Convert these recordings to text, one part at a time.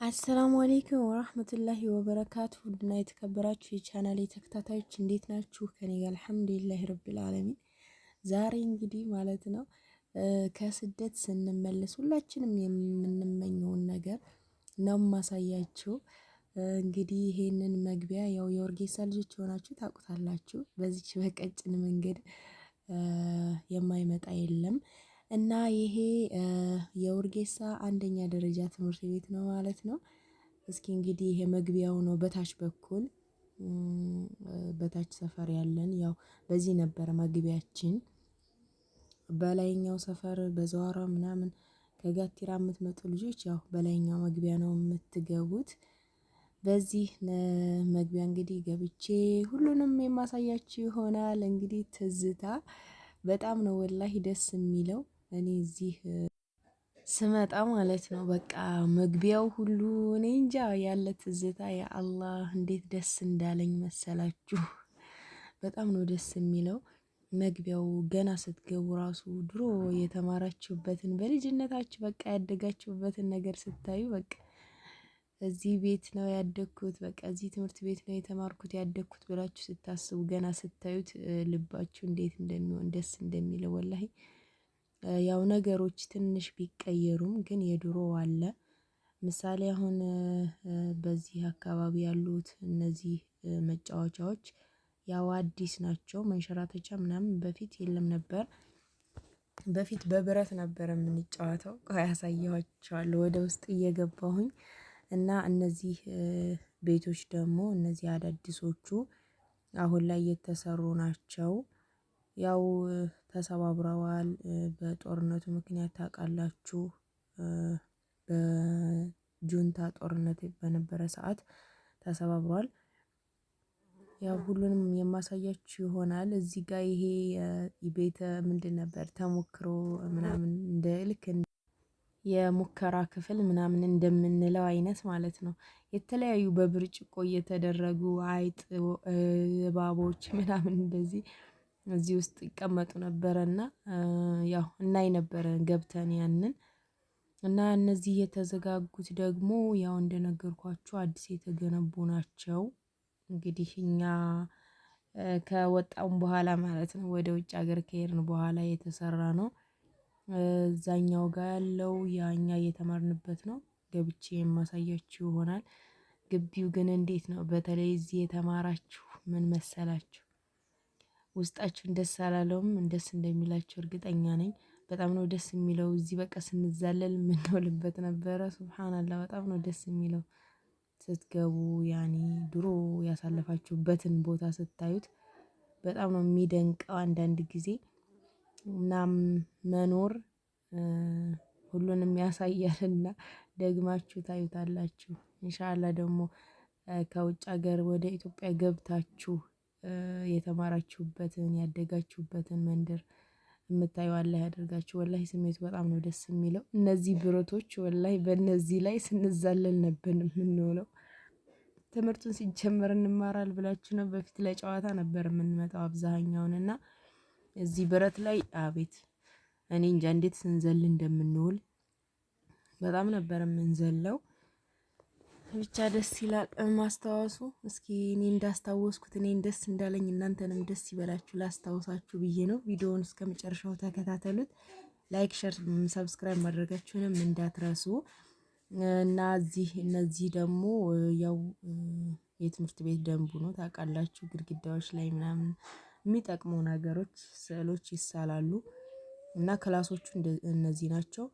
አሰላሙ አለይኩም ወራህመቱላሂ ወበረካቱ። ውድና የተከበራችሁ የቻናሌ ተከታታዮች እንዴት ናችሁ? ከኔ ጋር አልሐምዱሊላሂ ረብል ዓለሚን። ዛሬ እንግዲህ ማለት ነው ከስደት ስንመለስ ሁላችንም የምንመኘውን ነገር ነው ማሳያችሁ። እንግዲህ ይሄንን መግቢያ ያው የወርጌሳ ልጆች ሆናችሁ ታውቁታላችሁ። በዚች በቀጭን መንገድ የማይመጣ የለም። እና ይሄ የወርጌሳ አንደኛ ደረጃ ትምህርት ቤት ነው ማለት ነው። እስኪ እንግዲህ ይሄ መግቢያው ነው። በታች በኩል በታች ሰፈር ያለን ያው በዚህ ነበረ መግቢያችን። በላይኛው ሰፈር በዘዋራ ምናምን ከጋቲራ የምትመጡ ልጆች ያው በላይኛው መግቢያ ነው የምትገቡት። በዚህ መግቢያ እንግዲህ ገብቼ ሁሉንም የማሳያችሁ ይሆናል። እንግዲህ ትዝታ በጣም ነው ወላሂ ደስ የሚለው። እኔ እዚህ ስመጣ ማለት ነው በቃ መግቢያው ሁሉ እኔ እንጃ ያለ ትዝታ ያ አላህ እንዴት ደስ እንዳለኝ መሰላችሁ። በጣም ነው ደስ የሚለው። መግቢያው ገና ስትገቡ ራሱ ድሮ የተማራችሁበትን በልጅነታችሁ በቃ ያደጋችሁበትን ነገር ስታዩ በቃ እዚህ ቤት ነው ያደግኩት፣ በቃ እዚህ ትምህርት ቤት ነው የተማርኩት ያደግኩት ብላችሁ ስታስቡ ገና ስታዩት ልባችሁ እንዴት እንደሚሆን ደስ እንደሚለው ወላሂ። ያው ነገሮች ትንሽ ቢቀየሩም ግን የድሮ አለ። ምሳሌ አሁን በዚህ አካባቢ ያሉት እነዚህ መጫወቻዎች ያው አዲስ ናቸው። መንሸራተቻ ምናምን በፊት የለም ነበር። በፊት በብረት ነበር የምንጫወተው። ያሳያችኋለሁ ወደ ውስጥ እየገባሁኝ እና እነዚህ ቤቶች ደግሞ እነዚህ አዳዲሶቹ አሁን ላይ የተሰሩ ናቸው። ያው ተሰባብረዋል በጦርነቱ ምክንያት ታውቃላችሁ። በጁንታ ጦርነት በነበረ ሰዓት ተሰባብሯል። ያው ሁሉንም የማሳያችሁ ይሆናል። እዚህ ጋር ይሄ ቤተ ምንድን ነበር ተሞክሮ ምናምን እንደ ልክ የሙከራ ክፍል ምናምን እንደምንለው አይነት ማለት ነው። የተለያዩ በብርጭቆ እየተደረጉ አይጥ እባቦች ምናምን እንደዚህ እዚህ ውስጥ ይቀመጡ ነበረና ያው እናይ ነበረ ገብተን ያንን እና እነዚህ የተዘጋጉት ደግሞ ያው እንደነገርኳችሁ አዲስ የተገነቡ ናቸው። እንግዲህ እኛ ከወጣን በኋላ ማለት ነው ወደ ውጭ ሀገር ከሄድን በኋላ የተሰራ ነው። እዛኛው ጋር ያለው ያኛ እየተማርንበት ነው። ገብቼ የማሳያችሁ ይሆናል። ግቢው ግን እንዴት ነው? በተለይ እዚህ የተማራችሁ ምን መሰላችሁ? ውስጣችሁን ደስ አላለውም? ደስ እንደሚላችሁ እርግጠኛ ነኝ። በጣም ነው ደስ የሚለው። እዚህ በቃ ስንዛለል የምንውልበት ነበረ። ሱብሃንአላህ በጣም ነው ደስ የሚለው። ስትገቡ ያኔ ድሮ ያሳለፋችሁበትን ቦታ ስታዩት በጣም ነው የሚደንቀው አንዳንድ ጊዜ። እናም መኖር ሁሉንም ያሳያልና ደግማችሁ ታዩታላችሁ። ኢንሻአላህ ደግሞ ከውጭ ሀገር ወደ ኢትዮጵያ ገብታችሁ የተማራችሁበትን ያደጋችሁበትን መንደር የምታዩ አላህ ያደርጋችሁ። ወላሂ ስሜቱ በጣም ነው ደስ የሚለው። እነዚህ ብረቶች ወላሂ በእነዚህ ላይ ስንዛለል ነበር የምንውለው። ትምህርቱን ሲጀመር እንማራል ብላችሁ ነው በፊት ለጨዋታ ነበር የምንመጣው አብዛኛውን እና እዚህ ብረት ላይ አቤት እኔ እንጃ እንዴት ስንዘል እንደምንውል በጣም ነበር የምንዘለው። ብቻ ደስ ይላል ማስታወሱ። እስኪ እኔ እንዳስታወስኩት እኔን ደስ እንዳለኝ እናንተንም ደስ ይበላችሁ ላስታውሳችሁ ብዬ ነው። ቪዲዮውን እስከመጨረሻው ተከታተሉት። ላይክ፣ ሼር፣ ሰብስክራይብ ማድረጋችሁንም እንዳትረሱ እና እነዚህ ደግሞ ያው የትምህርት ቤት ደንቡ ነው ታውቃላችሁ። ግድግዳዎች ላይ ምናምን የሚጠቅሙ ነገሮች ስዕሎች ይሳላሉ እና ክላሶቹ እነዚህ ናቸው።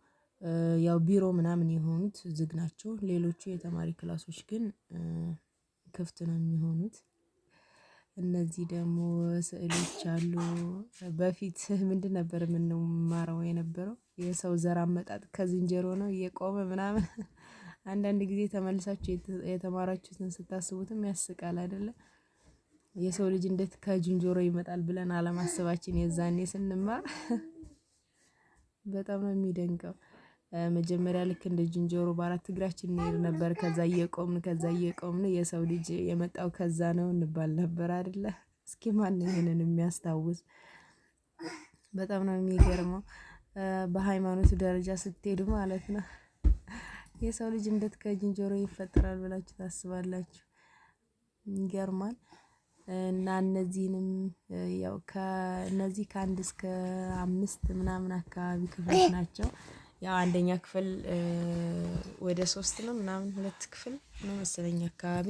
ያው ቢሮ ምናምን የሆኑት ዝግ ናቸው። ሌሎቹ የተማሪ ክላሶች ግን ክፍት ነው የሚሆኑት። እነዚህ ደግሞ ስዕሎች አሉ። በፊት ምንድን ነበር የምንማረው የነበረው? የሰው ዘር አመጣጥ ከዝንጀሮ ነው እየቆመ ምናምን። አንዳንድ ጊዜ ተመልሳችሁ የተማራችሁትን ስታስቡትም ያስቃል አይደለ? የሰው ልጅ እንዴት ከዝንጀሮ ይመጣል ብለን አለማሰባችን የዛኔ ስንማር በጣም ነው የሚደንቀው። መጀመሪያ ልክ እንደ ዝንጀሮ በአራት እግራችን እንሄድ ነበር። ከዛ እየቆምን የሰው ልጅ የመጣው ከዛ ነው እንባል ነበር አይደለ? እስኪ ማን ይሄንን የሚያስታውስ? በጣም ነው የሚገርመው። በሃይማኖት ደረጃ ስትሄዱ ማለት ነው የሰው ልጅ እንዴት ከዝንጀሮ ይፈጠራል ብላችሁ ታስባላችሁ? ይገርማል። እና እነዚህንም ያው ከነዚህ ከአንድ እስከ 5 ምናምን አካባቢ ክፍሎች ናቸው። ያው አንደኛ ክፍል ወደ 3 ነው ምናምን 2 ክፍል ነው መሰለኝ አካባቢ።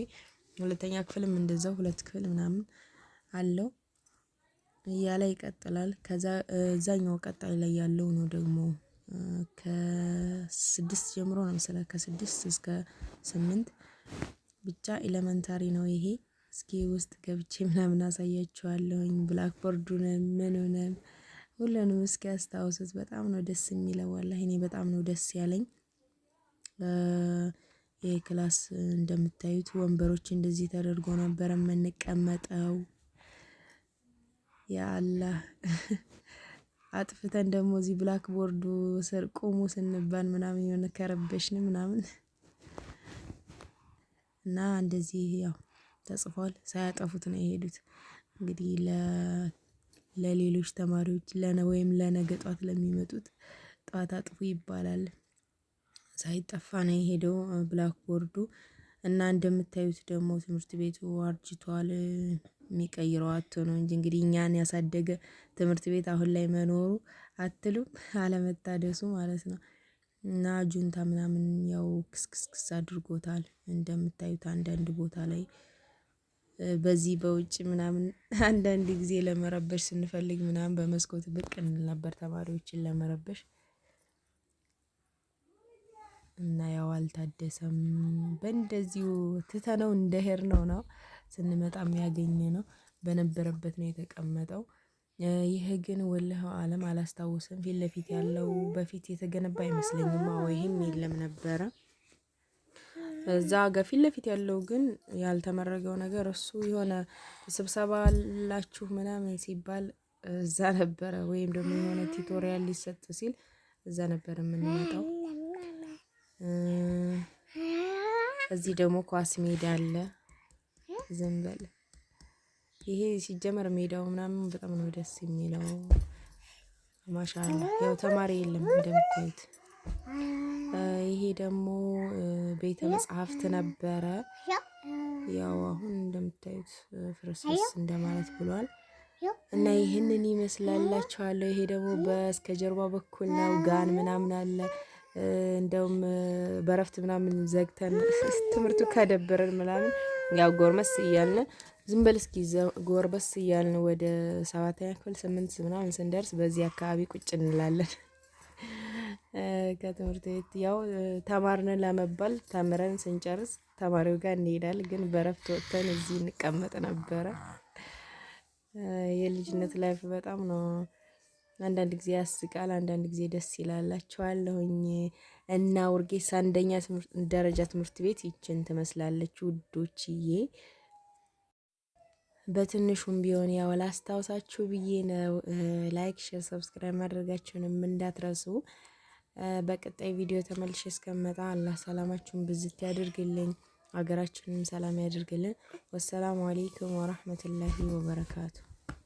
ሁለተኛ ክፍልም እንደዛው 2 ክፍል ምናምን አለው እያለ ይቀጥላል። ከዛ እዛኛው ቀጣይ ላይ ያለው ነው ደግሞ ከ6 ጀምሮ ነው መሰለኝ ከ6 እስከ 8 ብቻ ኤሌመንታሪ ነው ይሄ። እስኪ ውስጥ ገብቼ ምናምን አሳያችኋለሁኝ። ብላክቦርዱንም ምኑንም ሁሉንም እስኪ አስታውሱት። በጣም ነው ደስ የሚለው ወላሂ እኔ በጣም ነው ደስ ያለኝ። ይሄ ክላስ እንደምታዩት ወንበሮች እንደዚህ ተደርጎ ነበር የምንቀመጠው። ያ አላህ አጥፍተን ደግሞ እዚህ ብላክቦርዱ ስር ቆሙ ስንባል ምናምን የሆነ ከረበሽን ምናምን እና እንደዚህ ያው ተጽፏል። ሳያጠፉት ነው የሄዱት። እንግዲህ ለሌሎች ተማሪዎች ወይም ለነገ ጧት ለሚመጡት ጧት አጥፉ ይባላል። ሳይጠፋ ነው የሄደው ብላክቦርዱ። እና እንደምታዩት ደግሞ ትምህርት ቤቱ አርጅቷል። የሚቀይረው አጥቶ ነው እንጂ እንግዲህ እኛን ያሳደገ ትምህርት ቤት አሁን ላይ መኖሩ አትሉም አለመታደሱ ማለት ነው። እና ጁንታ ምናምን ያው ክስክስክስ አድርጎታል። እንደምታዩት አንዳንድ ቦታ ላይ በዚህ በውጭ ምናምን አንዳንድ ጊዜ ለመረበሽ ስንፈልግ ምናምን በመስኮት ብቅ እንል ነበር ተማሪዎችን ለመረበሽ። እና ያው አልታደሰም። በእንደዚሁ ትተነው እንደሄድነው ነው ስንመጣም ያገኘነው በነበረበት ነው የተቀመጠው። ይህ ግን ወላሂ አለም አላስታውስም። ፊት ለፊት ያለው በፊት የተገነባ አይመስለኝም። አዎ ይሄም የለም ነበረ። እዛ ጋር ፊት ለፊት ያለው ግን ያልተመረገው ነገር እሱ የሆነ ስብሰባ አላችሁ ምናምን ሲባል እዛ ነበረ። ወይም ደግሞ የሆነ ቲቶሪያል ሊሰጥ ሲል እዛ ነበር የምንመጣው። እዚህ ደግሞ ኳስ ሜዳ አለ። ዝም በል ይሄ ሲጀመር ሜዳው ምናምን በጣም ነው ደስ የሚለው። ማሻአላ ያው ተማሪ የለም እንደምታዩት። ይሄ ደግሞ ቤተ መጽሐፍት ነበረ። ያው አሁን እንደምታዩት ፍርስርስ እንደማለት ብሏል። እና ይህንን ይመስላላችኋለሁ። ይሄ ደግሞ በስተጀርባ በኩል ነው ጋን ምናምን አለ። እንደውም በረፍት ምናምን ዘግተን ትምህርቱ ከደበረን ምናምን ያው ጎርመስ እያልን ዝም በል እስኪ ጎርበስ እያልን ወደ 7ኛ ክፍል 8 ምናምን ስንደርስ በዚህ አካባቢ ቁጭ እንላለን። ከትምህርት ቤት ያው ተማርን ለመባል ተምረን ስንጨርስ ተማሪው ጋር እንሄዳለን። ግን በረፍት ወጥተን እዚህ እንቀመጥ ነበረ። የልጅነት ላይፍ በጣም ነው አንዳንድ ጊዜ ያስቃል፣ አንዳንድ ጊዜ ደስ ይላላችኋለሁኝ። እና ውርጌሳ አንደኛ ደረጃ ትምህርት ቤት ይችን ትመስላለች ውዶችዬ። በትንሹም ቢሆን ያው ላስታውሳችሁ ብዬ ነው። ላይክ፣ ሼር፣ ሰብስክራይብ ማድረጋችሁንም እንዳትረሱ። በቀጣይ ቪዲዮ ተመልሼ እስከመጣ አላህ ሰላማችሁን ብዝት ያድርግልኝ፣ ሀገራችንንም ሰላም ያድርግልን። ወሰላሙ አለይኩም ወራህመቱላሂ ወበረካቱ።